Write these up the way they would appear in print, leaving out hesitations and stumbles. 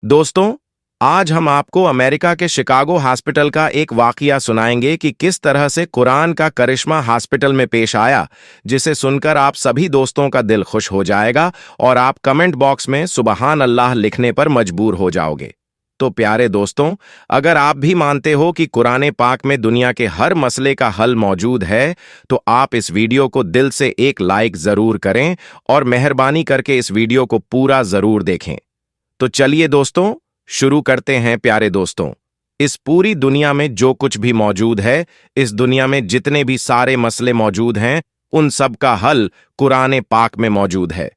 दोस्तों, आज हम आपको अमेरिका के शिकागो हॉस्पिटल का एक वाकया सुनाएंगे कि किस तरह से कुरान का करिश्मा हॉस्पिटल में पेश आया, जिसे सुनकर आप सभी दोस्तों का दिल खुश हो जाएगा और आप कमेंट बॉक्स में सुबहान अल्लाह लिखने पर मजबूर हो जाओगे। तो प्यारे दोस्तों, अगर आप भी मानते हो कि कुरान पाक में दुनिया के हर मसले का हल मौजूद है, तो आप इस वीडियो को दिल से एक लाइक जरूर करें और मेहरबानी करके इस वीडियो को पूरा जरूर देखें। तो चलिए दोस्तों, शुरू करते हैं। प्यारे दोस्तों, इस पूरी दुनिया में जो कुछ भी मौजूद है, इस दुनिया में जितने भी सारे मसले मौजूद हैं, उन सब का हल कुरान पाक में मौजूद है।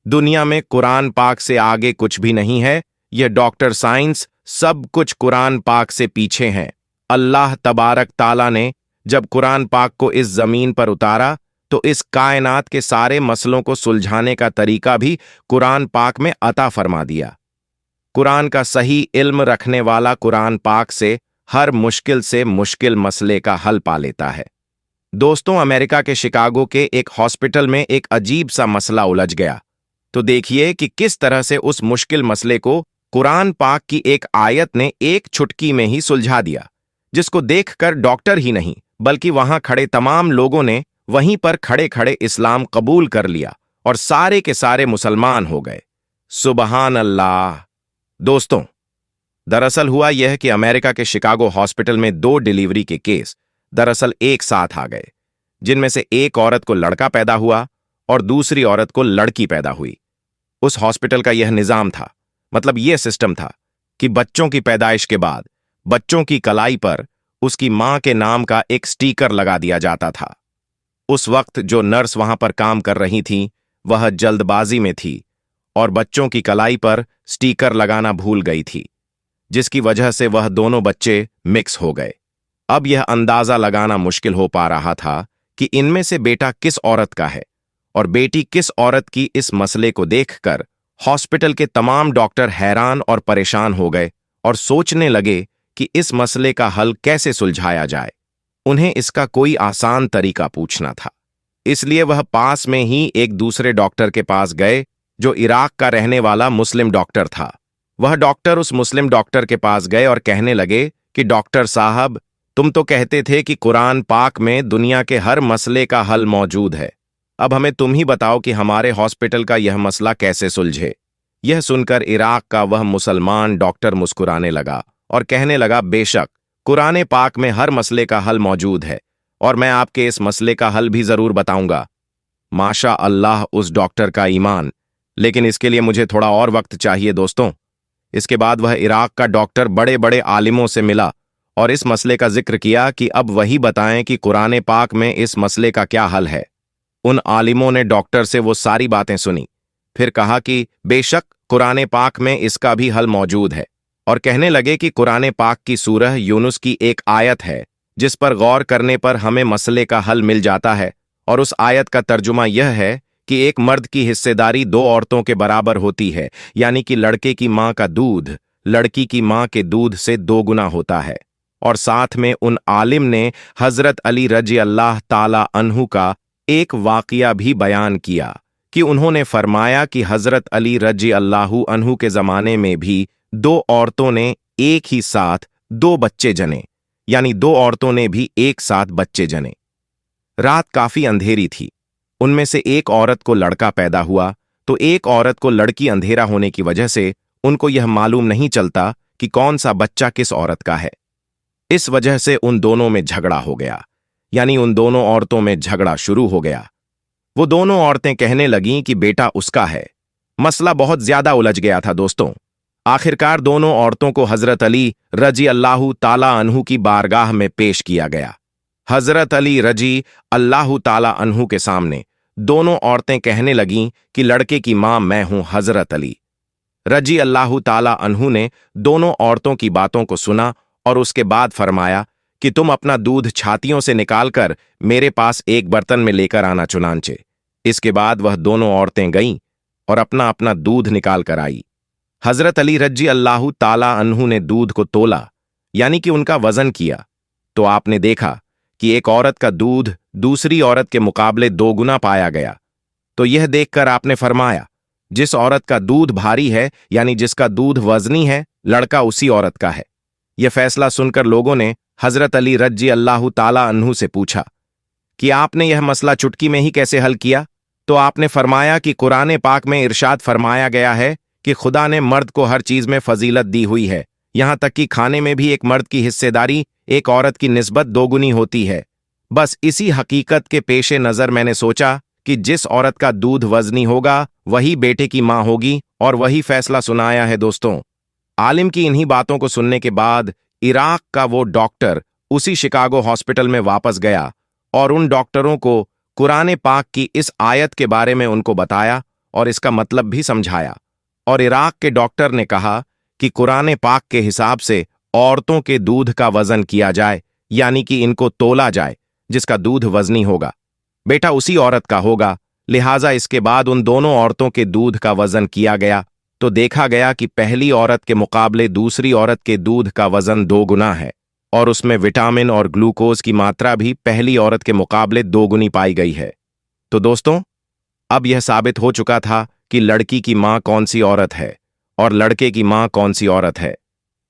दुनिया में कुरान पाक से आगे कुछ भी नहीं है। यह डॉक्टर साइंस सब कुछ कुरान पाक से पीछे हैं। अल्लाह तबारक ताला ने जब कुरान पाक को इस जमीन पर उतारा, तो इस कायनात के सारे मसलों को सुलझाने का तरीका भी कुरान पाक में अता फरमा दिया। कुरान का सही इल्म रखने वाला कुरान पाक से हर मुश्किल से मुश्किल मसले का हल पा लेता है। दोस्तों, अमेरिका के शिकागो के एक हॉस्पिटल में एक अजीब सा मसला उलझ गया। तो देखिए कि किस तरह से उस मुश्किल मसले को कुरान पाक की एक आयत ने एक चुटकी में ही सुलझा दिया, जिसको देखकर डॉक्टर ही नहीं बल्कि वहां खड़े तमाम लोगों ने वहीं पर खड़े खड़े इस्लाम कबूल कर लिया और सारे के सारे मुसलमान हो गए। सुबहान अल्लाह। दोस्तों, दरअसल हुआ यह कि अमेरिका के शिकागो हॉस्पिटल में 2 डिलीवरी के केस दरअसल एक साथ आ गए, जिनमें से एक औरत को लड़का पैदा हुआ और दूसरी औरत को लड़की पैदा हुई। उस हॉस्पिटल का यह निजाम था, मतलब यह सिस्टम था कि बच्चों की पैदाइश के बाद बच्चों की कलाई पर उसकी मां के नाम का एक स्टीकर लगा दिया जाता था। उस वक्त जो नर्स वहां पर काम कर रही थी, वह जल्दबाजी में थी और बच्चों की कलाई पर स्टीकर लगाना भूल गई थी, जिसकी वजह से वह दोनों बच्चे मिक्स हो गए। अब यह अंदाजा लगाना मुश्किल हो पा रहा था कि इनमें से बेटा किस औरत का है और बेटी किस औरत की। इस मसले को देखकर हॉस्पिटल के तमाम डॉक्टर हैरान और परेशान हो गए और सोचने लगे कि इस मसले का हल कैसे सुलझाया जाए। उन्हें इसका कोई आसान तरीका पूछना था, इसलिए वह पास में ही एक दूसरे डॉक्टर के पास गए, जो इराक का रहने वाला मुस्लिम डॉक्टर था। वह डॉक्टर उस मुस्लिम डॉक्टर के पास गए और कहने लगे कि डॉक्टर साहब, तुम तो कहते थे कि कुरान पाक में दुनिया के हर मसले का हल मौजूद है। अब हमें तुम ही बताओ कि हमारे हॉस्पिटल का यह मसला कैसे सुलझे। यह सुनकर इराक का वह मुसलमान डॉक्टर मुस्कुराने लगा और कहने लगा, बेशक कुरान पाक में हर मसले का हल मौजूद है और मैं आपके इस मसले का हल भी जरूर बताऊंगा। माशा अल्लाह उस डॉक्टर का ईमान, लेकिन इसके लिए मुझे थोड़ा और वक्त चाहिए दोस्तों। इसके बाद वह इराक का डॉक्टर बड़े बड़े आलिमों से मिला और इस मसले का जिक्र किया कि अब वही बताएं कि कुरान पाक में इस मसले का क्या हल है। उन आलिमों ने डॉक्टर से वो सारी बातें सुनी, फिर कहा कि बेशक कुरान पाक में इसका भी हल मौजूद है, और कहने लगे कि कुरान पाक की सूरह यूनुस की एक आयत है जिस पर गौर करने पर हमें मसले का हल मिल जाता है, और उस आयत का तर्जुमा यह है कि एक मर्द की हिस्सेदारी 2 औरतों के बराबर होती है, यानी कि लड़के की मां का दूध लड़की की मां के दूध से 2 गुना होता है। और साथ में उन आलिम ने हजरत अली रजी अल्लाह ताला अन्हु का एक वाकया भी बयान किया कि उन्होंने फरमाया कि हजरत अली रजी अल्लाहु अन्हु के जमाने में भी 2 औरतों ने एक ही साथ 2 बच्चे जने, यानी 2 औरतों ने भी एक साथ बच्चे जने। रात काफी अंधेरी थी। उनमें से एक औरत को लड़का पैदा हुआ, तो एक औरत को लड़की। अंधेरा होने की वजह से उनको यह मालूम नहीं चलता कि कौन सा बच्चा किस औरत का है। इस वजह से उन दोनों में झगड़ा हो गया, यानी उन दोनों औरतों में झगड़ा शुरू हो गया। वो दोनों औरतें कहने लगीं कि बेटा उसका है। मसला बहुत ज्यादा उलझ गया था दोस्तों। आखिरकार दोनों औरतों को हजरत अली रजी अल्लाहु ताला अन्हु की बारगाह में पेश किया गया। हजरत अली रजी अल्लाहु ताला अन्हु के सामने दोनों औरतें कहने लगीं कि लड़के की मां मैं हूं हजरत अली। रजी अल्लाहु ताला अन्हु ने दोनों औरतों की बातों को सुना और उसके बाद फरमाया कि तुम अपना दूध छातियों से निकालकर मेरे पास एक बर्तन में लेकर आना चुनांचे। इसके बाद वह दोनों औरतें गईं और अपना अपना दूध निकाल कर आई। हजरत अली रजी अल्लाहु ताला अन्हु ने दूध को तोला, यानी कि उनका वजन किया, तो आपने देखा कि एक औरत का दूध दूसरी औरत के मुकाबले 2 गुना पाया गया। तो यह देखकर आपने फरमाया, जिस औरत का दूध भारी है, यानी जिसका दूध वजनी है, लड़का उसी औरत का है। यह फैसला सुनकर लोगों ने हजरत अली रज़ी अल्लाह ताला अन्हु से पूछा कि आपने यह मसला चुटकी में ही कैसे हल किया? तो आपने फरमाया कि कुरान पाक में इरशाद फरमाया गया है कि खुदा ने मर्द को हर चीज में फजीलत दी हुई है, यहां तक कि खाने में भी एक मर्द की हिस्सेदारी एक औरत की निस्बत दोगुनी होती है। बस इसी हकीकत के पेशे नजर मैंने सोचा कि जिस औरत का दूध वजनी होगा वही बेटे की मां होगी, और वही फैसला सुनाया है। दोस्तों, आलिम की इन्हीं बातों को सुनने के बाद इराक का वो डॉक्टर उसी शिकागो हॉस्पिटल में वापस गया और उन डॉक्टरों को कुरान पाक की इस आयत के बारे में उनको बताया और इसका मतलब भी समझाया। और इराक के डॉक्टर ने कहा कि कुरान पाक के हिसाब से औरतों के दूध का वजन किया जाए, यानी कि इनको तोला जाए। जिसका दूध वजनी होगा बेटा उसी औरत का होगा। लिहाजा इसके बाद उन दोनों औरतों के दूध का वजन किया गया तो देखा गया कि पहली औरत के मुकाबले दूसरी औरत के दूध का वजन 2 गुना है, और उसमें विटामिन और ग्लूकोज की मात्रा भी पहली औरत के मुकाबले 2 गुनी पाई गई है। तो दोस्तों, अब यह साबित हो चुका था कि लड़की की मां कौन सी औरत है और लड़के की मां कौन सी औरत है,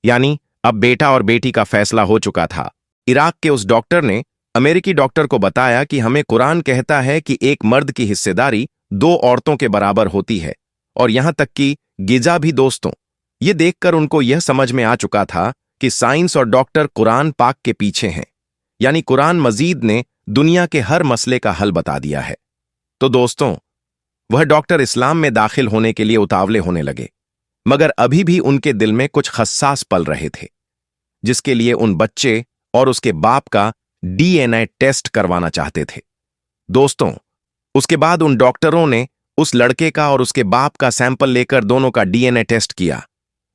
यानी अब बेटा और बेटी का फैसला हो चुका था। इराक के उस डॉक्टर ने अमेरिकी डॉक्टर को बताया कि हमें कुरान कहता है कि एक मर्द की हिस्सेदारी 2 औरतों के बराबर होती है, और यहां तक कि गिजा भी। दोस्तों, यह देखकर उनको यह समझ में आ चुका था कि साइंस और डॉक्टर कुरान पाक के पीछे हैं, यानी कुरान मजीद ने दुनिया के हर मसले का हल बता दिया है। तो दोस्तों, वह डॉक्टर इस्लाम में दाखिल होने के लिए उतावले होने लगे, मगर अभी भी उनके दिल में कुछ खस्सास पल रहे थे, जिसके लिए उन बच्चे और उसके बाप का डीएनए टेस्ट करवाना चाहते थे। दोस्तों, उसके बाद उन डॉक्टरों ने उस लड़के का और उसके बाप का सैंपल लेकर दोनों का डीएनए टेस्ट किया,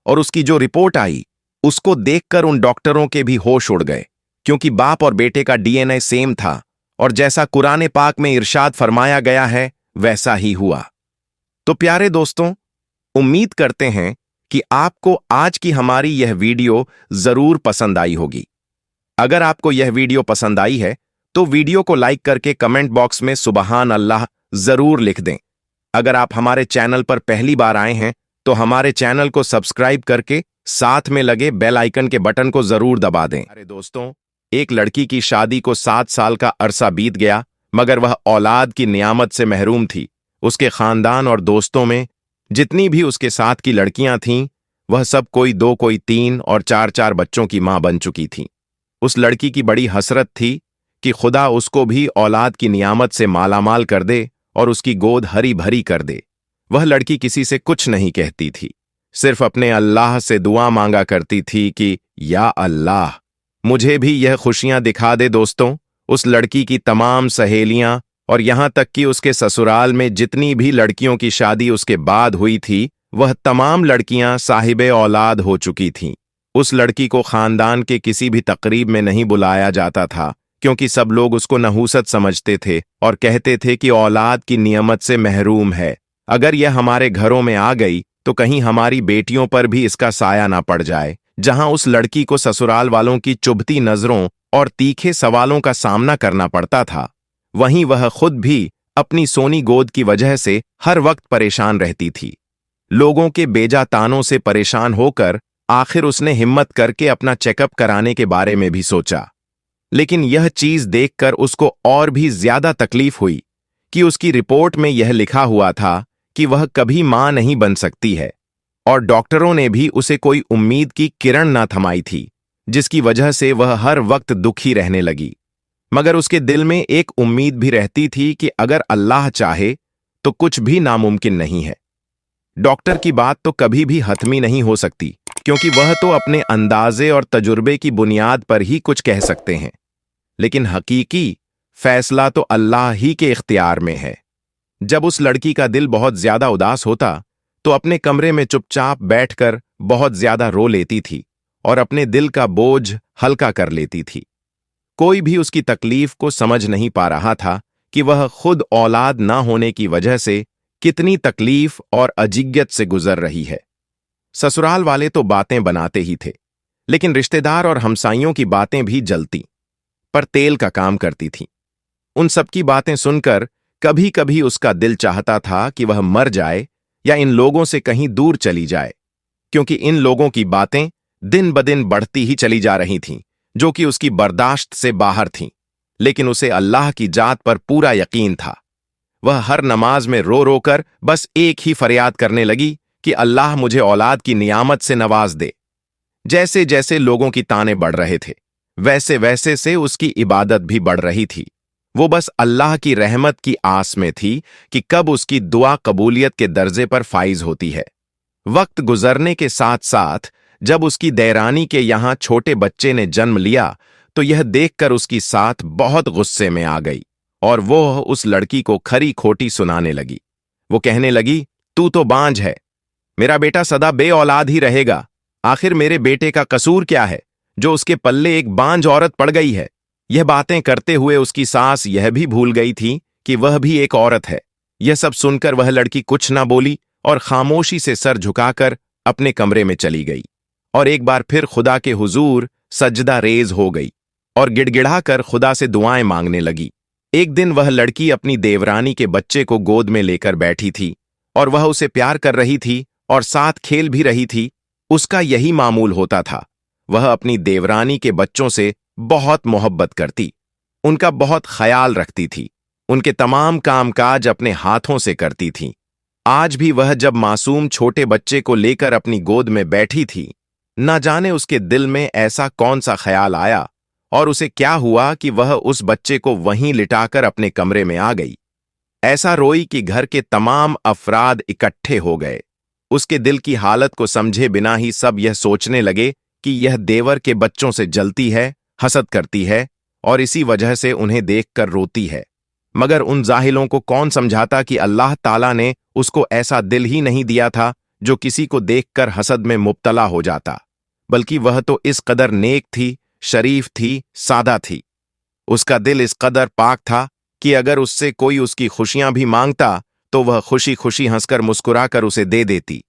और उसकी जो रिपोर्ट आई उसको देखकर उन डॉक्टरों के भी होश उड़ गए, क्योंकि बाप और बेटे का डीएनए सेम था, और जैसा कुरान पाक में इरशाद फरमाया गया है वैसा ही हुआ। तो प्यारे दोस्तों, उम्मीद करते हैं कि आपको आज की हमारी यह वीडियो जरूर पसंद आई होगी। अगर आपको यह वीडियो पसंद आई है तो वीडियो को लाइक करके कमेंट बॉक्स में सुबहान अल्लाह जरूर लिख दें। अगर आप हमारे चैनल पर पहली बार आए हैं तो हमारे चैनल को सब्सक्राइब करके साथ में लगे बेल आइकन के बटन को जरूर दबा दें। अरे दोस्तों, एक लड़की की शादी को 7 साल का अरसा बीत गया, मगर वह औलाद की नियामत से महरूम थी। उसके खानदान और दोस्तों में जितनी भी उसके साथ की लड़कियां थीं, वह सब कोई 2, कोई 3 और 4 बच्चों की मां बन चुकी थीं। उस लड़की की बड़ी हसरत थी कि खुदा उसको भी औलाद की नियामत से मालामाल कर दे और उसकी गोद हरी भरी कर दे। वह लड़की किसी से कुछ नहीं कहती थी, सिर्फ अपने अल्लाह से दुआ मांगा करती थी कि या अल्लाह, मुझे भी यह खुशियां दिखा दे। दोस्तों, उस लड़की की तमाम सहेलियां और यहां तक कि उसके ससुराल में जितनी भी लड़कियों की शादी उसके बाद हुई थी, वह तमाम लड़कियां साहिबे औलाद हो चुकी थीं। उस लड़की को खानदान के किसी भी तकरीब में नहीं बुलाया जाता था, क्योंकि सब लोग उसको नहूसत समझते थे और कहते थे कि औलाद की नियमत से महरूम है। अगर यह हमारे घरों में आ गई तो कहीं हमारी बेटियों पर भी इसका साया ना पड़ जाए। जहां उस लड़की को ससुराल वालों की चुभती नजरों और तीखे सवालों का सामना करना पड़ता था, वहीं वह खुद भी अपनी सोनी गोद की वजह से हर वक्त परेशान रहती थी। लोगों के बेजा तानों से परेशान होकर आखिर उसने हिम्मत करके अपना चेकअप कराने के बारे में भी सोचा, लेकिन यह चीज देखकर उसको और भी ज्यादा तकलीफ हुई कि उसकी रिपोर्ट में यह लिखा हुआ था कि वह कभी मां नहीं बन सकती है, और डॉक्टरों ने भी उसे कोई उम्मीद की किरण ना थमाई थी, जिसकी वजह से वह हर वक्त दुखी रहने लगी। मगर उसके दिल में एक उम्मीद भी रहती थी कि अगर अल्लाह चाहे तो कुछ भी नामुमकिन नहीं है। डॉक्टर की बात तो कभी भी हतमी नहीं हो सकती, क्योंकि वह तो अपने अंदाजे और तजुर्बे की बुनियाद पर ही कुछ कह सकते हैं, लेकिन हकीकी फैसला तो अल्लाह ही के इख्तियार में है। जब उस लड़की का दिल बहुत ज्यादा उदास होता तो अपने कमरे में चुपचाप बैठकर बहुत ज्यादा रो लेती थी और अपने दिल का बोझ हल्का कर लेती थी। कोई भी उसकी तकलीफ को समझ नहीं पा रहा था कि वह खुद औलाद ना होने की वजह से कितनी तकलीफ और अजियत से गुजर रही है। ससुराल वाले तो बातें बनाते ही थे, लेकिन रिश्तेदार और हमसाइयों की बातें भी जलती पर तेल का काम करती थीं। उन सबकी बातें सुनकर कभी कभी उसका दिल चाहता था कि वह मर जाए, या इन लोगों से कहीं दूर चली जाए, क्योंकि इन लोगों की बातें दिन ब दिन बढ़ती ही चली जा रही थीं, जो कि उसकी बर्दाश्त से बाहर थीं। लेकिन उसे अल्लाह की जात पर पूरा यकीन था। वह हर नमाज में रो रो कर बस एक ही फरियाद करने लगी कि अल्लाह मुझे औलाद की नियामत से नवाज दे। जैसे जैसे लोगों की ताने बढ़ रहे थे, वैसे वैसे से उसकी इबादत भी बढ़ रही थी। वो बस अल्लाह की रहमत की आस में थी कि कब उसकी दुआ कबूलियत के दर्जे पर फाइज होती है। वक्त गुजरने के साथ साथ जब उसकी दैरानी के यहां छोटे बच्चे ने जन्म लिया, तो यह देखकर उसकी साथ बहुत गुस्से में आ गई और वो उस लड़की को खरी खोटी सुनाने लगी। वो कहने लगी, तू तो बांझ है, मेरा बेटा सदा बे औलाद ही रहेगा। आखिर मेरे बेटे का कसूर क्या है जो उसके पल्ले एक बांझ औरत पड़ गई है। यह बातें करते हुए उसकी सास यह भी भूल गई थी कि वह भी एक औरत है। यह सब सुनकर वह लड़की कुछ ना बोली और खामोशी से सर झुकाकर अपने कमरे में चली गई और एक बार फिर खुदा के हुजूर सजदा रेज हो गई और गिड़गिड़ाकर खुदा से दुआएं मांगने लगी। एक दिन वह लड़की अपनी देवरानी के बच्चे को गोद में लेकर बैठी थी और वह उसे प्यार कर रही थी और साथ खेल भी रही थी। उसका यही मामूल होता था। वह अपनी देवरानी के बच्चों से बहुत मोहब्बत करती, उनका बहुत ख्याल रखती थी, उनके तमाम कामकाज अपने हाथों से करती थी। आज भी वह जब मासूम छोटे बच्चे को लेकर अपनी गोद में बैठी थी, न जाने उसके दिल में ऐसा कौन सा ख्याल आया और उसे क्या हुआ कि वह उस बच्चे को वहीं लिटाकर अपने कमरे में आ गई। ऐसा रोई कि घर के तमाम अफराद इकट्ठे हो गए। उसके दिल की हालत को समझे बिना ही सब यह सोचने लगे कि यह देवर के बच्चों से जलती है, हसद करती है और इसी वजह से उन्हें देखकर रोती है। मगर उन जाहिलों को कौन समझाता कि अल्लाह ताला ने उसको ऐसा दिल ही नहीं दिया था जो किसी को देखकर हसद में मुब्तला हो जाता, बल्कि वह तो इस कदर नेक थी, शरीफ थी, सादा थी। उसका दिल इस कदर पाक था कि अगर उससे कोई उसकी खुशियां भी मांगता तो वह खुशी खुशी हंसकर मुस्कुराकर उसे दे देती।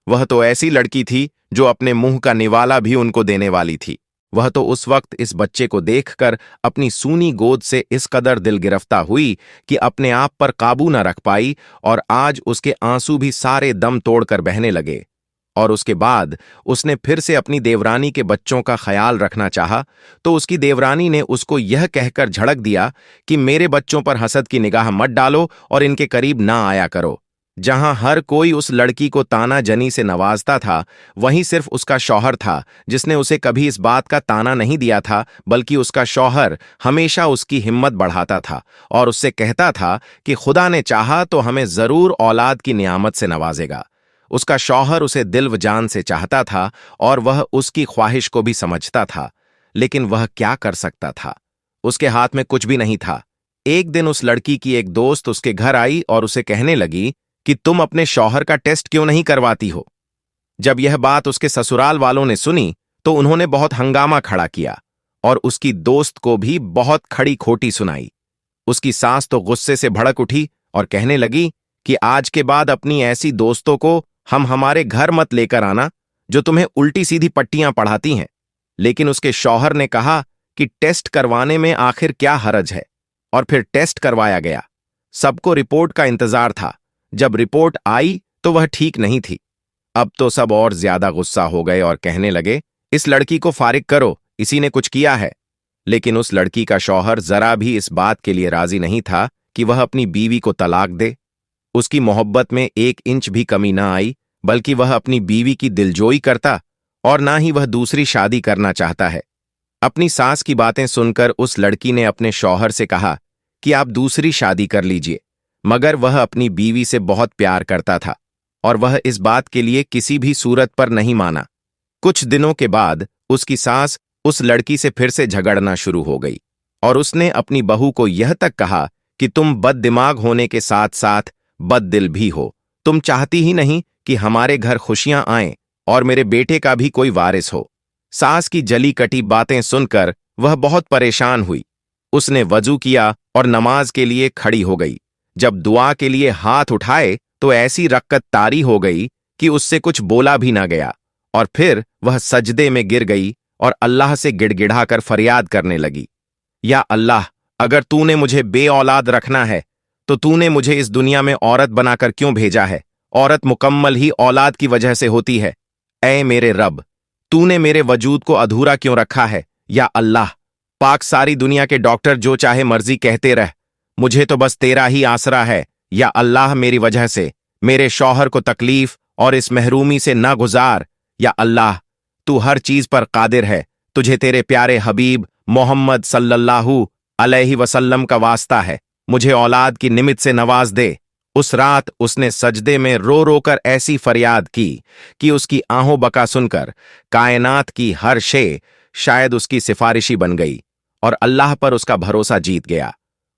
वह तो ऐसी लड़की थी जो अपने मुंह का निवाला भी उनको देने वाली थी। वह तो उस वक्त इस बच्चे को देखकर अपनी सूनी गोद से इस कदर दिल गिरफ्ता हुई कि अपने आप पर काबू न रख पाई और आज उसके आंसू भी सारे दम तोड़कर बहने लगे। और उसके बाद उसने फिर से अपनी देवरानी के बच्चों का ख्याल रखना चाहा तो उसकी देवरानी ने उसको यह कहकर झड़क दिया कि मेरे बच्चों पर हसद की निगाह मत डालो और इनके करीब ना आया करो। जहां हर कोई उस लड़की को ताना जनी से नवाजता था, वहीं सिर्फ उसका शौहर था जिसने उसे कभी इस बात का ताना नहीं दिया था, बल्कि उसका शौहर हमेशा उसकी हिम्मत बढ़ाता था और उससे कहता था कि खुदा ने चाहा तो हमें जरूर औलाद की नियामत से नवाजेगा। उसका शौहर उसे दिल व जान से चाहता था और वह उसकी ख्वाहिश को भी समझता था, लेकिन वह क्या कर सकता था? उसके हाथ में कुछ भी नहीं था। एक दिन उस लड़की की एक दोस्त उसके घर आई और उसे कहने लगी कि तुम अपने शौहर का टेस्ट क्यों नहीं करवाती हो। जब यह बात उसके ससुराल वालों ने सुनी तो उन्होंने बहुत हंगामा खड़ा किया और उसकी दोस्त को भी बहुत खड़ी खोटी सुनाई। उसकी सास तो गुस्से से भड़क उठी और कहने लगी कि आज के बाद अपनी ऐसी दोस्तों को हम हमारे घर मत लेकर आना जो तुम्हें उल्टी सीधी पट्टियां पढ़ाती हैं। लेकिन उसके शौहर ने कहा कि टेस्ट करवाने में आखिर क्या हरज है, और फिर टेस्ट करवाया गया। सबको रिपोर्ट का इंतजार था। जब रिपोर्ट आई तो वह ठीक नहीं थी। अब तो सब और ज्यादा गुस्सा हो गए और कहने लगे, इस लड़की को फारिग करो, इसी ने कुछ किया है। लेकिन उस लड़की का शौहर जरा भी इस बात के लिए राजी नहीं था कि वह अपनी बीवी को तलाक दे। उसकी मोहब्बत में 1 इंच भी कमी ना आई, बल्कि वह अपनी बीवी की दिलजोई करता और ना ही वह दूसरी शादी करना चाहता है। अपनी सास की बातें सुनकर उस लड़की ने अपने शौहर से कहा कि आप दूसरी शादी कर लीजिए, मगर वह अपनी बीवी से बहुत प्यार करता था और वह इस बात के लिए किसी भी सूरत पर नहीं माना। कुछ दिनों के बाद उसकी सास उस लड़की से फिर से झगड़ना शुरू हो गई और उसने अपनी बहू को यह तक कहा कि तुम बददिमाग होने के साथ साथ बददिल भी हो। तुम चाहती ही नहीं कि हमारे घर खुशियां आएं और मेरे बेटे का भी कोई वारिस हो। सास की जली कटी बातें सुनकर वह बहुत परेशान हुई। उसने वजू किया और नमाज के लिए खड़ी हो गई। जब दुआ के लिए हाथ उठाए तो ऐसी रक्कत तारी हो गई कि उससे कुछ बोला भी ना गया और फिर वह सजदे में गिर गई और अल्लाह से गिड़गिड़ाकर फरियाद करने लगी, या अल्लाह, अगर तूने मुझे बे औलाद रखना है तो तूने मुझे इस दुनिया में औरत बनाकर क्यों भेजा है औरत मुकम्मल ही औलाद की वजह से होती है। ऐ मेरे रब, तूने मेरे वजूद को अधूरा क्यों रखा है? या अल्लाह पाक, सारी दुनिया के डॉक्टर जो चाहे मर्जी कहते रह, मुझे तो बस तेरा ही आसरा है। या अल्लाह, मेरी वजह से मेरे शौहर को तकलीफ और इस महरूमी से ना गुजार। या अल्लाह, तू हर चीज पर कादिर है। तुझे तेरे प्यारे हबीब मोहम्मद सल्लल्लाहु अलैहि वसल्लम का वास्ता है, मुझे औलाद की निमित से नवाज दे। उस रात उसने सजदे में रो रो कर ऐसी फरियाद की कि उसकी आहों बका सुनकर कायनात की हर शे शायद उसकी सिफारिशी बन गई और अल्लाह पर उसका भरोसा जीत गया।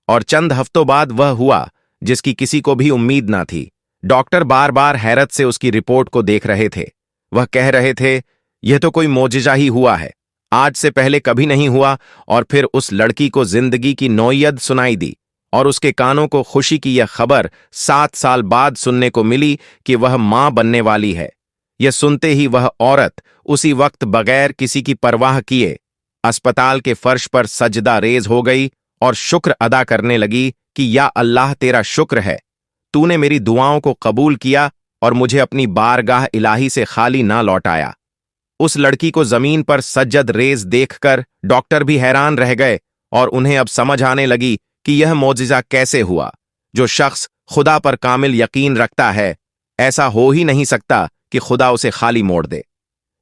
और चंद हफ्तों बाद वह हुआ जिसकी किसी को भी उम्मीद ना थी। डॉक्टर बार बार हैरत से उसकी रिपोर्ट को देख रहे थे। वह कह रहे थे, यह तो कोई मोजिजा ही हुआ है, आज से पहले कभी नहीं हुआ। और फिर उस लड़की को जिंदगी की नौयद सुनाई दी और उसके कानों को खुशी की यह खबर 7 साल बाद सुनने को मिली कि वह मां बनने वाली है। यह सुनते ही वह औरत उसी वक्त बगैर किसी की परवाह किए अस्पताल के फर्श पर सजदा रेज हो गई और शुक्र अदा करने लगी कि या अल्लाह, तेरा शुक्र है, तूने मेरी दुआओं को कबूल किया और मुझे अपनी बारगाह इलाही से खाली ना लौटाया। उस लड़की को जमीन पर सज्जद रेज देखकर डॉक्टर भी हैरान रह गए और उन्हें अब समझ आने लगी कि यह मोजिजा कैसे हुआ। जो शख्स खुदा पर कामिल यकीन रखता है, ऐसा हो ही नहीं सकता कि खुदा उसे खाली मोड़ दे।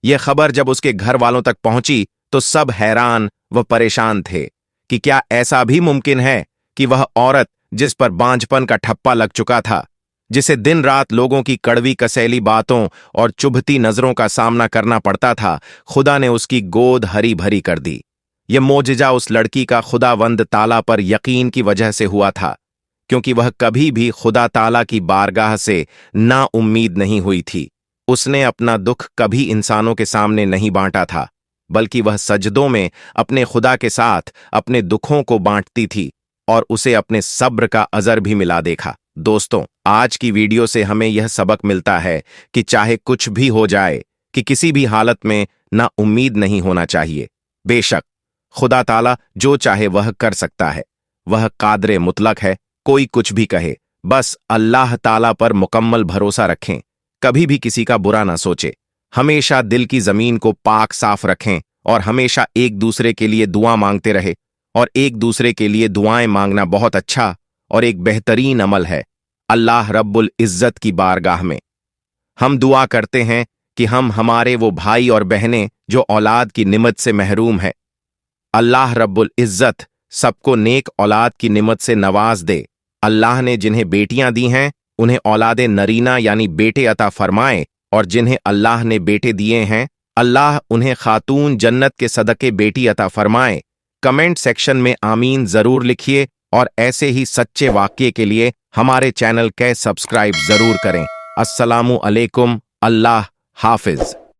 यह खबर जब उसके घर वालों तक पहुंची तो सब हैरान व परेशान थे कि क्या ऐसा भी मुमकिन है कि वह औरत जिस पर बांझपन का ठप्पा लग चुका था, जिसे दिन रात लोगों की कड़वी कसैली बातों और चुभती नजरों का सामना करना पड़ता था, खुदा ने उसकी गोद हरी भरी कर दी। यह मोजिजा उस लड़की का खुदावंद ताला पर यकीन की वजह से हुआ था, क्योंकि वह कभी भी खुदा ताला की बारगाह से ना उम्मीद नहीं हुई थी। उसने अपना दुख कभी इंसानों के सामने नहीं बांटा था, बल्कि वह सजदों में अपने खुदा के साथ अपने दुखों को बांटती थी और उसे अपने सब्र का अजर भी मिला देखा। दोस्तों, आज की वीडियो से हमें यह सबक मिलता है कि चाहे कुछ भी हो जाए, कि किसी भी हालत में ना उम्मीद नहीं होना चाहिए। बेशक खुदा ताला जो चाहे वह कर सकता है, वह कादरे मुतलक है। कोई कुछ भी कहे, बस अल्लाह ताला पर मुकम्मल भरोसा रखें, कभी भी किसी का बुरा ना सोचे। हमेशा दिल की जमीन को पाक साफ रखें और हमेशा एक दूसरे के लिए दुआ मांगते रहे। और एक दूसरे के लिए दुआएं मांगना बहुत अच्छा और एक बेहतरीन अमल है। अल्लाह रब्बुल इज्जत की बारगाह में हम दुआ करते हैं कि हम हमारे वो भाई और बहनें जो औलाद की निमत से महरूम हैं, अल्लाह रब्बुल इज्जत सबको नेक औलाद की निमत से नवाज दे। अल्लाह ने जिन्हें बेटियां दी हैं उन्हें औलादे नरीना यानी बेटे अता फरमाए, और जिन्हें अल्लाह ने बेटे दिए हैं अल्लाह उन्हें खातून जन्नत के सदके बेटी अता फरमाए। कमेंट सेक्शन में आमीन जरूर लिखिए और ऐसे ही सच्चे वाक़ये के लिए हमारे चैनल के सब्सक्राइब जरूर करें। अस्सलामु अलैकुम, अल्लाह हाफिज।